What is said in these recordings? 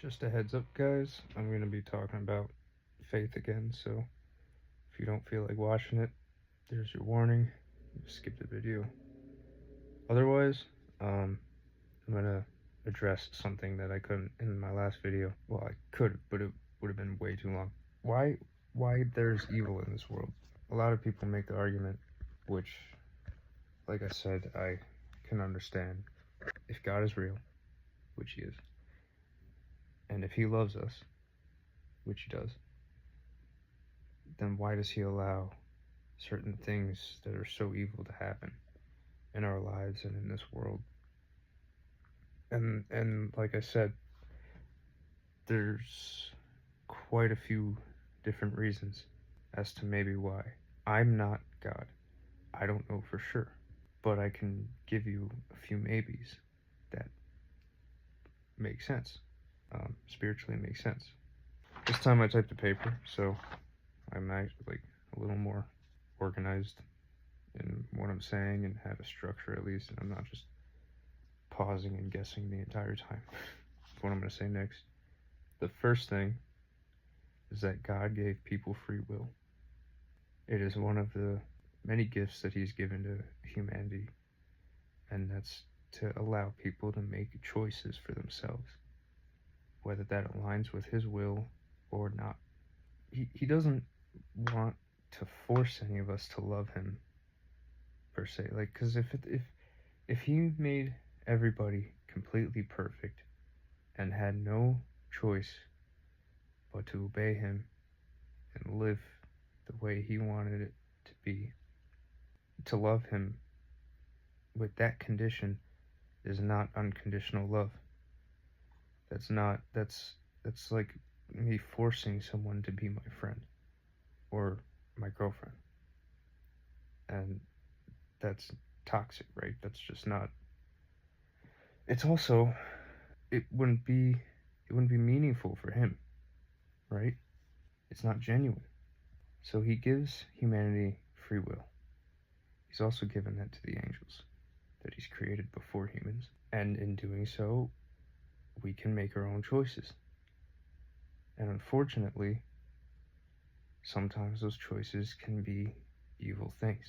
Just a heads up, guys, I'm going to be talking about faith again, so if you don't feel like watching it, there's your warning. Just skip the video. Otherwise, I'm going to address something that I couldn't in my last video. Well, I could, but it would have been way too long. Why there's evil in this world? A lot of people make the argument, which, like I said, I can understand. If God is real, which he is, and if he loves us, which he does, then why does he allow certain things that are so evil to happen in our lives and in this world? And like I said, there's quite a few different reasons as to maybe why. I'm not God. I don't know for sure, but I can give you a few maybes that make sense. Spiritually make sense. This time I typed a paper, so I'm actually like a little more organized in what I'm saying and have a structure at least, and I'm not just pausing and guessing the entire time what I'm going to say next. The first thing is that God gave people free will. It is one of the many gifts that he's given to humanity, and that's to allow people to make choices for themselves, whether that aligns with his will or not. He doesn't want to force any of us to love him per se, like, because if he made everybody completely perfect and had no choice but to obey him and live the way he wanted it to be, to love him with that condition is not unconditional love. That's like me forcing someone to be my friend or my girlfriend, and that's toxic, right? That's just not. It's also, it wouldn't be meaningful for him, right? It's not genuine. So he gives humanity free will. He's also given that to the angels that he's created before humans, and in doing so, we can make our own choices. And unfortunately, sometimes those choices can be evil things,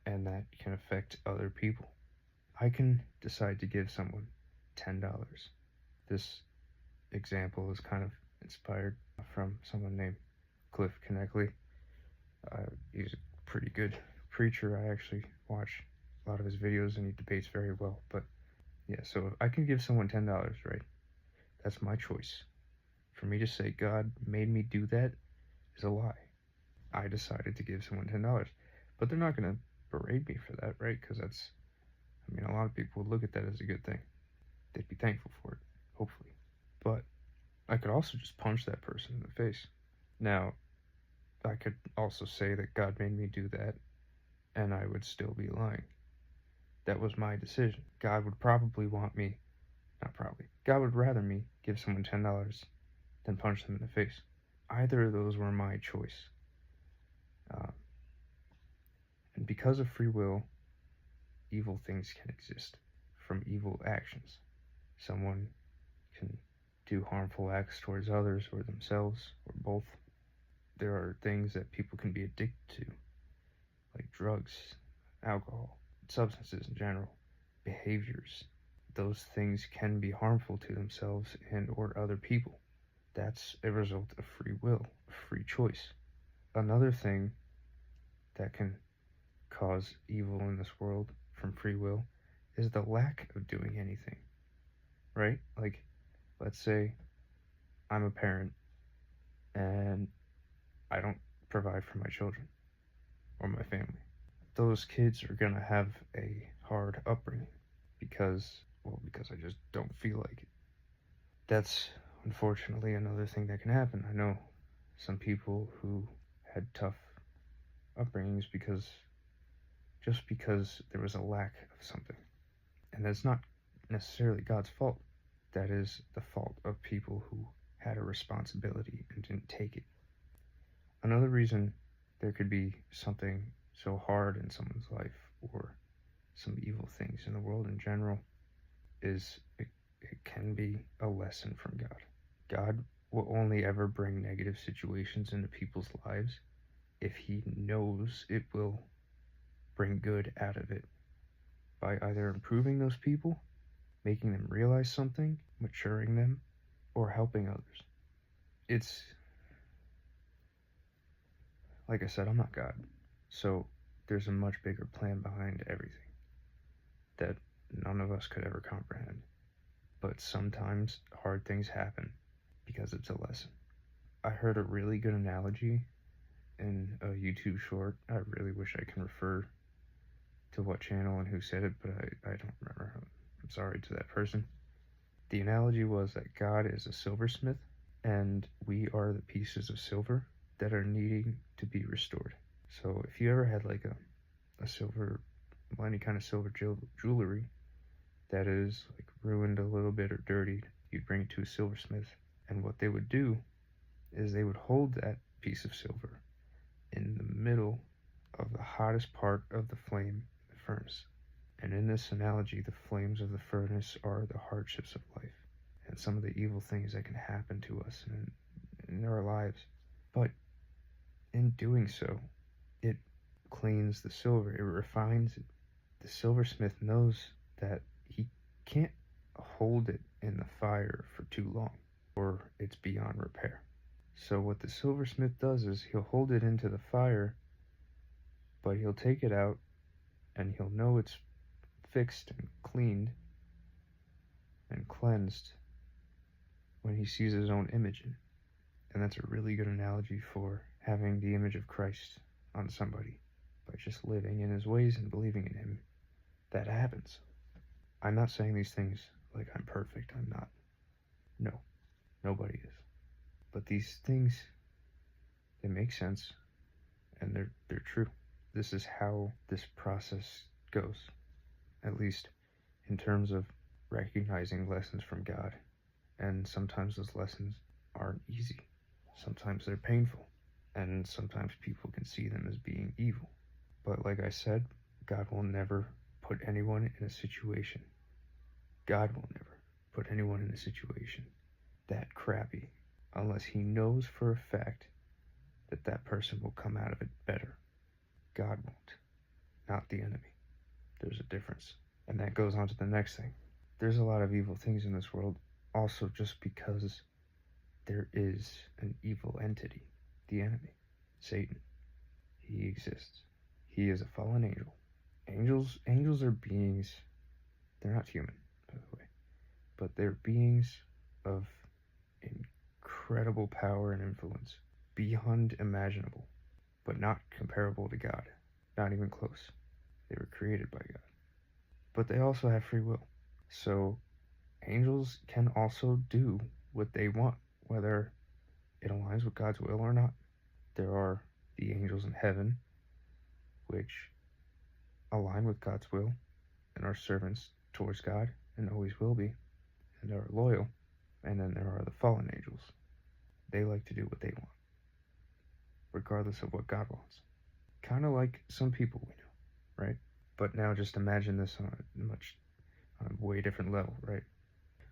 and that can affect other people. I can decide to give someone $10. This example is kind of inspired from someone named Cliff Knechtle. He's a pretty good preacher. I actually watch a lot of his videos and he debates very well. But yeah, so I can give someone $10, right? That's my choice. For me to say God made me do that is a lie. I decided to give someone $10, but they're not going to berate me for that, right? Because that's, I mean, a lot of people would look at that as a good thing. They'd be thankful for it, hopefully. But I could also just punch that person in the face. Now, I could also say that God made me do that, and I would still be lying. That was my decision. God would probably want me, not probably, God would rather me give someone $10 than punch them in the face. Either of those were my choice. And because of free will, evil things can exist from evil actions. Someone can do harmful acts towards others or themselves or both. There are things that people can be addicted to, like drugs, alcohol, substances in general, behaviors. Those things can be harmful to themselves and or other people. That's a result of free will, free choice. Another thing that can cause evil in this world from free will is the lack of doing anything, right? Like, let's say I'm a parent and I don't provide for my children or my family. Those kids are gonna have a hard upbringing because I just don't feel like it. That's unfortunately another thing that can happen. I know some people who had tough upbringings because there was a lack of something. And that's not necessarily God's fault. That is the fault of people who had a responsibility and didn't take it. Another reason there could be something so hard in someone's life or some evil things in the world in general is it can be a lesson from God. God will only ever bring negative situations into people's lives if he knows it will bring good out of it by either improving those people, making them realize something, maturing them, or helping others. It's, like I said, I'm not God. So there's a much bigger plan behind everything that none of us could ever comprehend. But sometimes hard things happen because it's a lesson. I heard a really good analogy in a YouTube short. I really wish I can refer to what channel and who said it, but I don't remember. I'm sorry to that person. The analogy was that God is a silversmith and we are the pieces of silver that are needing to be restored. So if you ever had like a silver, well, any kind of silver jewelry that is like ruined a little bit or dirty, you'd bring it to a silversmith, and what they would do is they would hold that piece of silver in the middle of the hottest part of the flame in the furnace. And in this analogy, the flames of the furnace are the hardships of life and some of the evil things that can happen to us in our lives. But in doing so, it cleans the silver, it refines it. The silversmith knows that he can't hold it in the fire for too long, or it's beyond repair. So what the silversmith does is he'll hold it into the fire, but he'll take it out and he'll know it's fixed and cleaned and cleansed when he sees his own image in it. And that's a really good analogy for having the image of Christ on somebody by just living in his ways and believing in him. That happens. I'm not saying these things like I'm perfect. I'm not. No, nobody is. But these things, they make sense and they're true. This is how this process goes, at least in terms of recognizing lessons from God. And sometimes those lessons aren't easy. Sometimes they're painful. And sometimes people can see them as being evil. But like I said, God will never put anyone in a situation. God will never put anyone in a situation that crappy unless he knows for a fact that that person will come out of it better. God won't, not the enemy. There's a difference. And that goes on to the next thing. There's a lot of evil things in this world, also just because there is an evil entity, the enemy, Satan. He exists. He is a fallen angel. Angels are beings, they're not human, by the way, but they're beings of incredible power and influence, beyond imaginable, but not comparable to God, not even close. They were created by God. But they also have free will. So angels can also do what they want, whether it aligns with God's will or not. There are the angels in heaven, which align with God's will and are servants towards God and always will be, and are loyal. And then there are the fallen angels. They like to do what they want, regardless of what God wants. Kind of like some people we know, right? But now just imagine this on a way different level, right?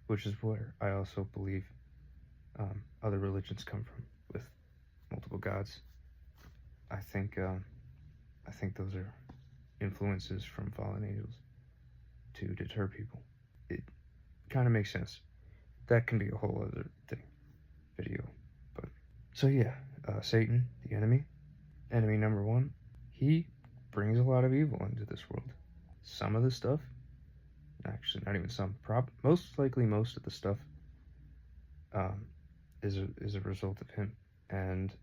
Which is where I also believe other religions come from, with multiple gods. I think those are influences from fallen angels to deter people. It kind of makes sense. That can be a whole other video. But so yeah, Satan, the enemy number one, he brings a lot of evil into this world. Some of the stuff, actually not even some, most likely most of the stuff is a result of him. And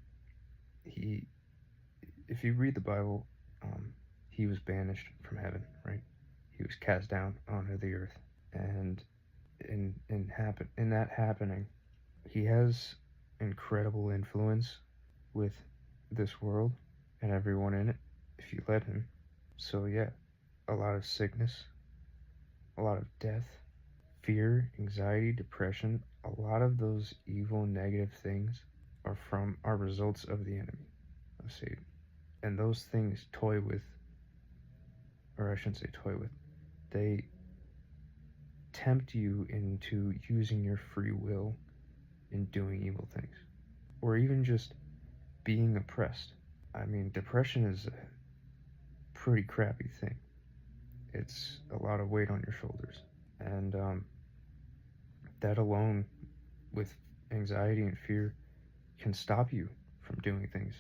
he, if you read the Bible, he was banished from heaven, right? He was cast down onto the earth, and in that happening, he has incredible influence with this world and everyone in it, if you let him. So yeah, a lot of sickness, a lot of death, fear, anxiety, depression, a lot of those evil, negative things are results of the enemy, of Satan. And those things toy with, or I shouldn't say toy with, they tempt you into using your free will in doing evil things, or even just being oppressed. I mean, depression is a pretty crappy thing. It's a lot of weight on your shoulders, and that alone, with anxiety and fear, can stop you from doing things.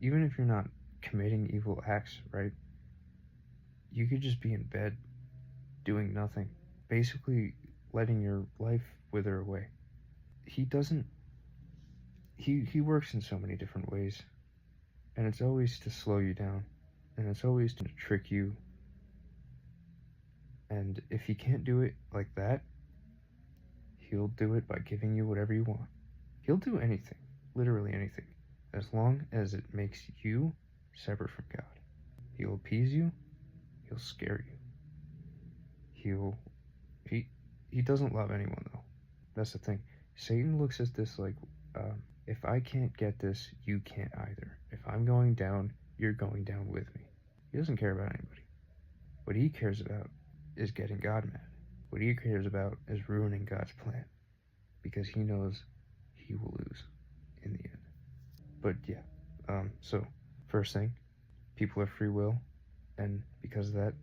Even if you're not committing evil acts, right? You could just be in bed doing nothing, basically letting your life wither away. He doesn't he works in so many different ways, and it's always to slow you down, and it's always to trick you. And if he can't do it like that, he'll do it by giving you whatever you want. He'll do anything, literally anything, as long as it makes you separate from God. He'll appease you, he'll scare you. He doesn't love anyone, though. That's the thing. Satan looks at this like, if I can't get this, you can't either. If I'm going down, you're going down with me. He doesn't care about anybody. What he cares about is getting God mad. What he cares about is ruining God's plan, because he knows he will lose in the end. But yeah, so first thing, people have free will, and because of that,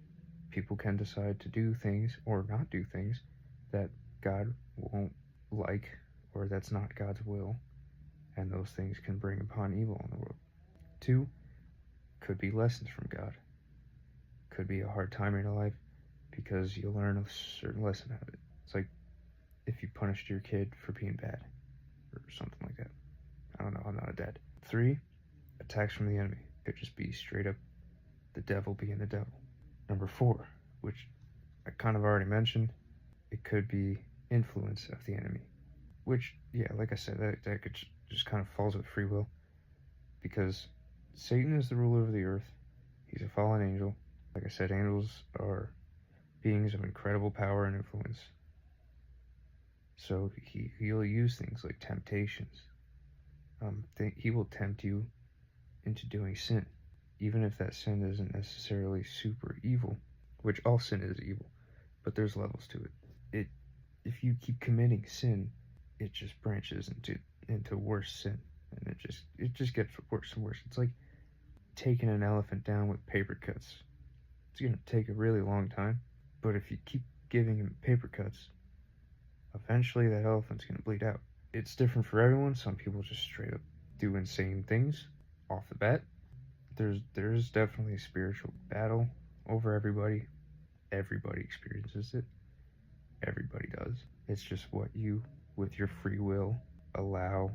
people can decide to do things or not do things that God won't like, or that's not God's will, and those things can bring upon evil in the world. 2, could be lessons from God. Could be a hard time in your life because you'll learn a certain lesson out of it. It's like if you punished your kid for being bad or something like that. I don't know, I'm not a dad. 3, attacks from the enemy. Could just be straight up the devil being the devil. Number 4, which I kind of already mentioned, it could be influence of the enemy. Which, yeah, like I said, that could just kind of falls with free will, because Satan is the ruler of the earth. He's a fallen angel. Like I said, angels are beings of incredible power and influence. So he'll use things like temptations. He will tempt you into doing sin, even if that sin isn't necessarily super evil, which all sin is evil, but there's levels to it. If you keep committing sin, it just branches into worse sin, and it just gets worse and worse. It's like taking an elephant down with paper cuts. It's gonna take a really long time, but if you keep giving him paper cuts, eventually that elephant's gonna bleed out. It's different for everyone. Some people just straight up do insane things off the bat. There's definitely a spiritual battle over everybody. Everybody experiences it. Everybody does. It's just what you, with your free will, allow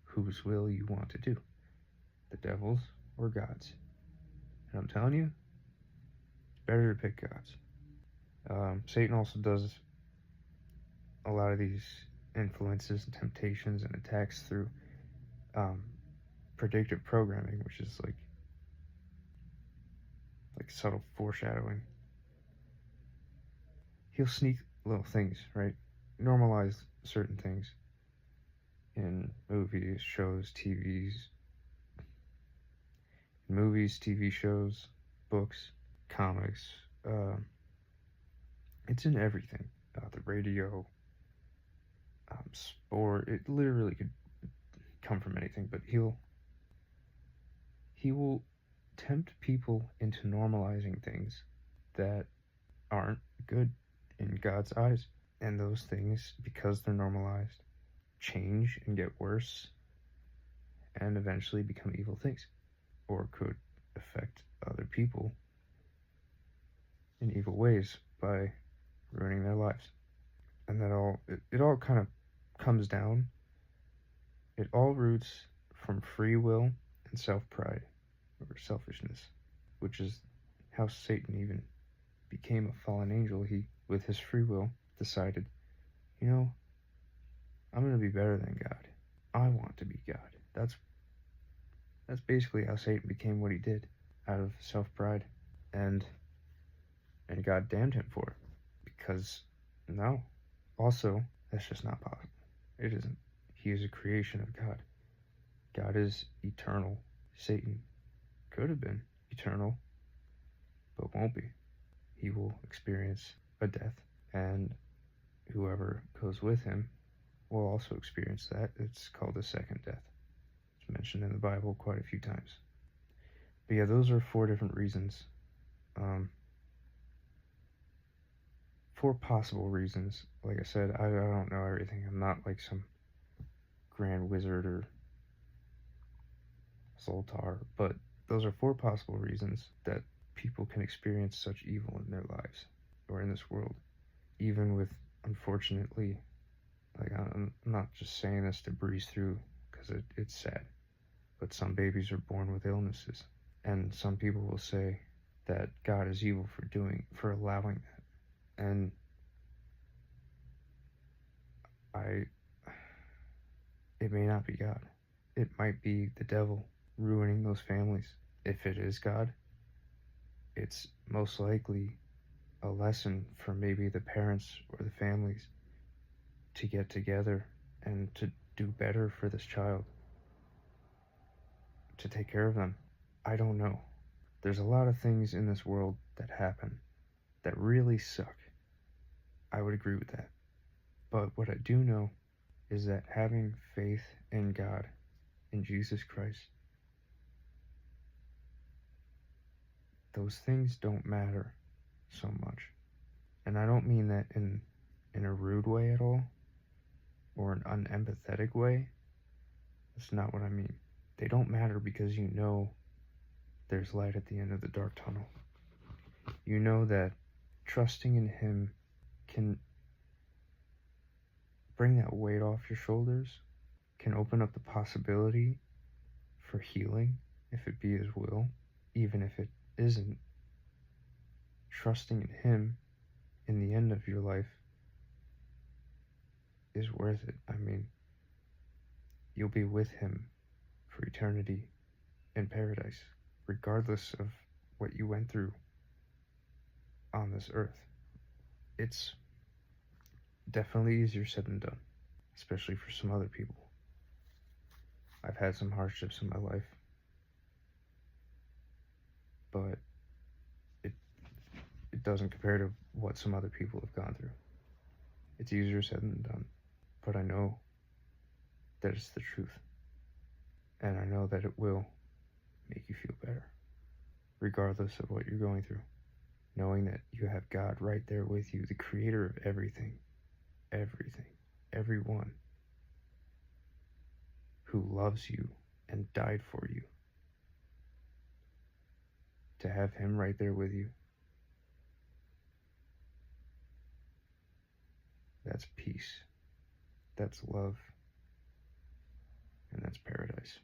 whose will you want to do. The devil's or God's. And I'm telling you, it's better to pick God's. Satan also does a lot of these influences and temptations and attacks through predictive programming, which is like subtle foreshadowing. He'll sneak little things, right? Normalize certain things in movies, shows, TV shows, books, comics. It's in everything. The radio, sport. It literally could come from anything, but he will tempt people into normalizing things that aren't good in God's eyes. And those things, because they're normalized, change and get worse and eventually become evil things, or could affect other people in evil ways by ruining their lives. And that it all kind of comes down, it all roots from free will and self-pride, or selfishness, which is how Satan even became a fallen angel. He, with his free will, decided, I'm going to be better than God. I want to be God. That's basically how Satan became what he did, out of self-pride, and God damned him for it, because no. Also, that's just not possible. It isn't. He is a creation of God. God is eternal. Satan could have been eternal, but won't be. He will experience a death, and whoever goes with him will also experience that. It's called a second death. It's mentioned in the Bible quite a few times. But yeah, those are 4 different reasons. 4 possible reasons. Like I said, I don't know everything. I'm not like some grand wizard or Zoltar, but those are 4 possible reasons that people can experience such evil in their lives or in this world. Even with, unfortunately, like, I'm not just saying this to breeze through because it's sad, but some babies are born with illnesses. And some people will say that God is evil for allowing that. And it may not be God. It might be the devil ruining those families. If it is God, it's most likely a lesson for maybe the parents or the families to get together and to do better for this child, to take care of them. I don't know. There's a lot of things in this world that happen that really suck. I would agree with that. But what I do know is that having faith in God, in Jesus Christ, those things don't matter so much. And I don't mean that in a rude way at all, or an unempathetic way. That's not what I mean. They don't matter because you know there's light at the end of the dark tunnel. You know that trusting in Him can bring that weight off your shoulders, can open up the possibility for healing if it be His will, even if it isn't. Trusting in Him in the end of your life is worth it. I mean, you'll be with Him for eternity in paradise, regardless of what you went through on this earth. It's definitely easier said than done, especially for some other people. I've had some hardships in my life, but it doesn't compare to what some other people have gone through. It's easier said than done, but I know that it's the truth, and I know that it will make you feel better, regardless of what you're going through. Knowing that you have God right there with you, the creator of everything, everyone, who loves you and died for you. To have Him right there with you, that's peace, that's love, and that's paradise.